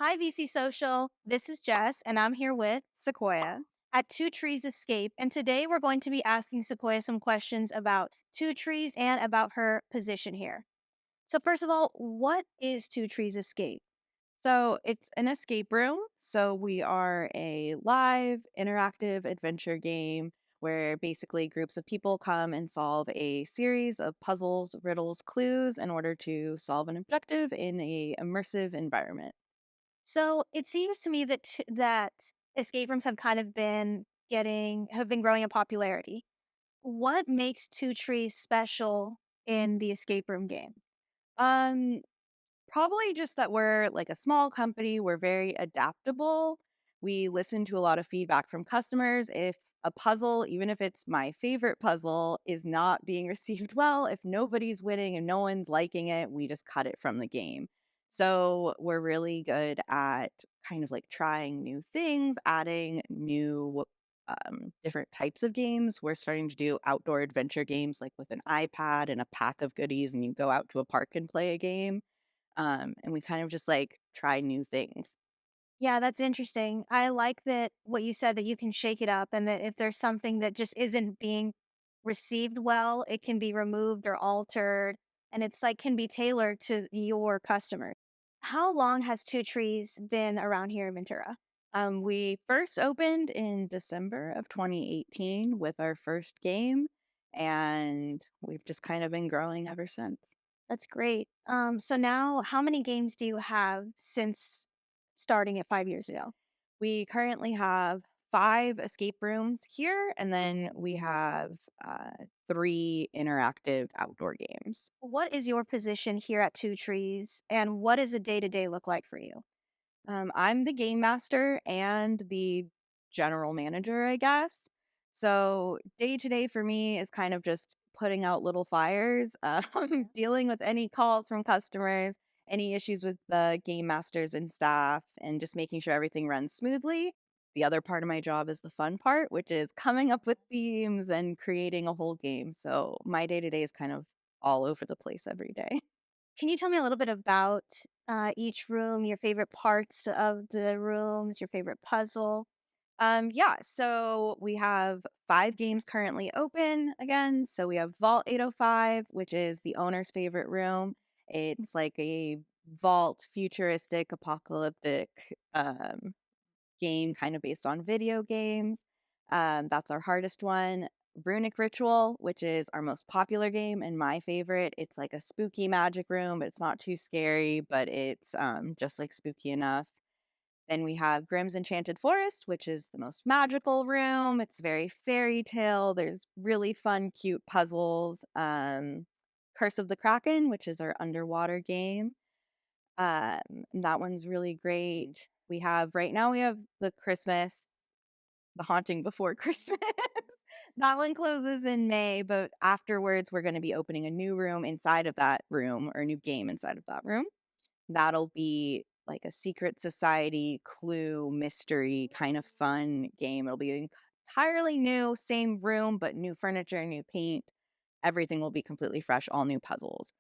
Hi, VC Social. This is Jess, and I'm here with Sequoia. at Two Trees Escape. And today we're going to be asking Sequoia some questions about Two Trees and about her position here. So, first of all, what is Two Trees Escape? So it's an escape room. So we are a live, interactive adventure game where basically groups of people come and solve a series of puzzles, riddles, clues in order to solve an objective in a immersive environment. So, it seems to me that that escape rooms have kind of been have been growing in popularity. What makes Two Trees special in the escape room game? Um, Probably just that we're like a small company, we're very adaptable. We listen to a lot of feedback from customers. If a puzzle, even if it's my favorite puzzle, is not being received well, if nobody's winning and no one's liking it, we just cut it from the game. So we're really good at kind of like trying new things, adding new different types of games. We're starting to do outdoor adventure games like with an iPad and a pack of goodies, and you go out to a park and play a game, and we kind of just like try new things. Yeah, that's interesting. I like that what you said that you can shake it up and that if there's something that just isn't being received well, it can be removed or altered and it's like can be tailored to your customers. How long has Two Trees been around here in Ventura? We first opened in December of 2018 with our first game, and we've just kind of been growing ever since. That's great. So now how many games do you have since starting it 5 years ago? We currently have 5 escape rooms here, and then we have 3 interactive outdoor games. What is your position here at Two Trees and what does a day to day look like for you? I'm the game master and the general manager, I guess. So day to day for me is kind of just putting out little fires, dealing with any calls from customers, any issues with the game masters and staff, and just making sure everything runs smoothly. The other part of my job is the fun part, which is coming up with themes and creating a whole game. So my day to day is kind of all over the place every day. Can you tell me a little bit about each room, your favorite parts of the rooms, your favorite puzzle? Yeah, so we have 5 games currently open again. So we have Vault 805, which is the owner's favorite room. It's like a vault futuristic apocalyptic game kind of based on video games. That's our hardest one. Runic Ritual, which is our most popular game and my favorite. It's like a spooky magic room, but it's not too scary, but it's just like spooky enough. Then we have Grimm's Enchanted Forest, which is the most magical room. It's very fairy tale. There's really fun, cute puzzles. Curse of the Kraken, which is our underwater game. And that one's really great. We have right now we have the Haunting Before Christmas. That one closes in May, but afterwards we're going to be opening a new room inside of that room, or a new game inside of that room. That'll be like a secret society clue mystery kind of fun game. It'll be entirely new, same room, but new furniture, new paint. Everything will be completely fresh, all new puzzles.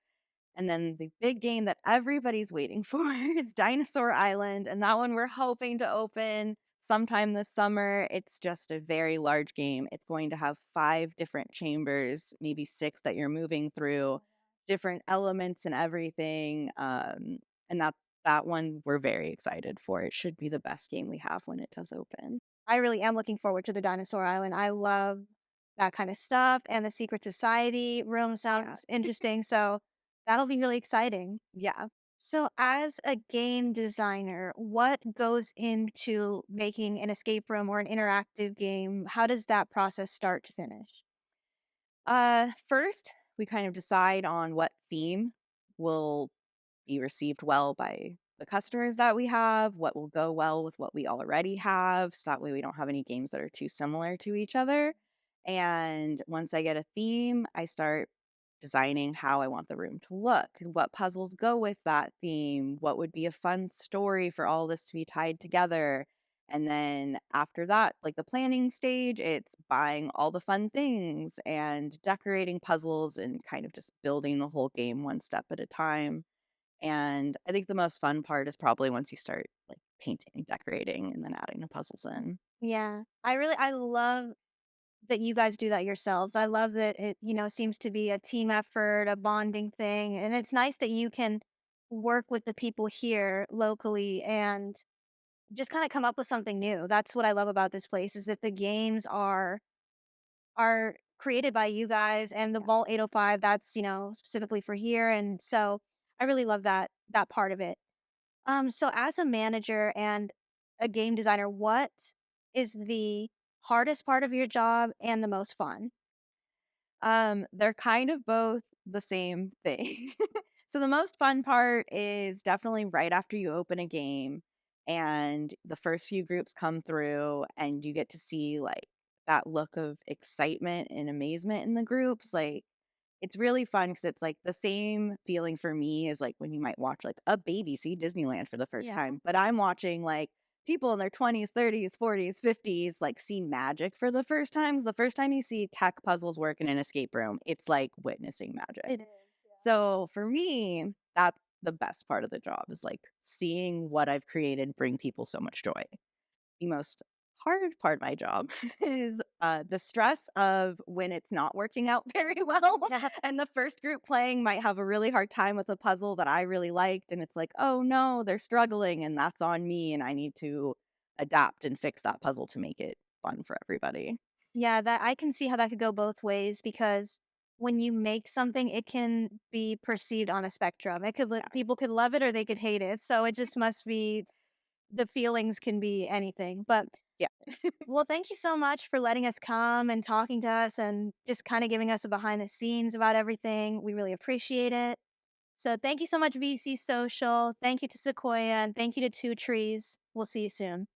And then the big game that everybody's waiting for is Dinosaur Island. And that one we're hoping to open sometime this summer. It's just a very large game. It's going to have 5 different chambers, maybe 6 that you're moving through, different elements and everything. And that one we're very excited for. It should be the best game we have when it does open. I really am looking forward to the Dinosaur Island. I love that kind of stuff, and the Secret Society room Yeah. sounds interesting. So that'll be really exciting. Yeah. So, as a game designer, what goes into making an escape room or an interactive game? How does that process start to finish? First, we kind of decide on what theme will be received well by the customers that we have, what will go well with what we already have. So that way we don't have any games that are too similar to each other. And once I get a theme, I start designing how I want the room to look, and what puzzles go with that theme, what would be a fun story for all this to be tied together. And then after that, like the planning stage, it's buying all the fun things and decorating puzzles and kind of just building the whole game one step at a time. And I think the most fun part is probably once you start, like, painting, decorating, and then adding the puzzles in. Yeah. I love that you guys do that yourselves. I love that it, seems to be a team effort, a bonding thing, and it's nice that you can work with the people here locally and just kinda come up with something new. That's what I love about this place is that the games are created by you guys and the Yeah. Vault 805, that's, specifically for here, and so I really love that part of it. So as a manager and a game designer, what is the hardest part of your job and the most fun? They're kind of both the same thing. So the most fun part is definitely right after you open a game and the first few groups come through and you get to see like that look of excitement and amazement in the groups. Like it's really fun because it's like the same feeling for me as like when you might watch like a baby see Disneyland for the first Yeah, time, but I'm watching like people in their 20s, 30s, 40s, 50s like see magic for the first time. 'Cause the first time you see tech puzzles work in an escape room, it's like witnessing magic. it is, yeah. So for me, that's the best part of the job is like seeing what I've created bring people so much joy. The most hard part of my job is the stress of when it's not working out very well. And the first group playing might have a really hard time with a puzzle that I really liked. And it's like, oh no, they're struggling. And that's on me. And I need to adapt and fix that puzzle to make it fun for everybody. Yeah, that I can see how that could go both ways because when you make something, it can be perceived on a spectrum. It could Yeah. people could love it or they could hate it. So it just must be the feelings can be anything. But Yeah. well, thank you so much for letting us come and talking to us and just kind of giving us a behind the scenes about everything. We really appreciate it. So thank you so much, VC Social. Thank you to Sekoya and thank you to Two Trees. We'll see you soon.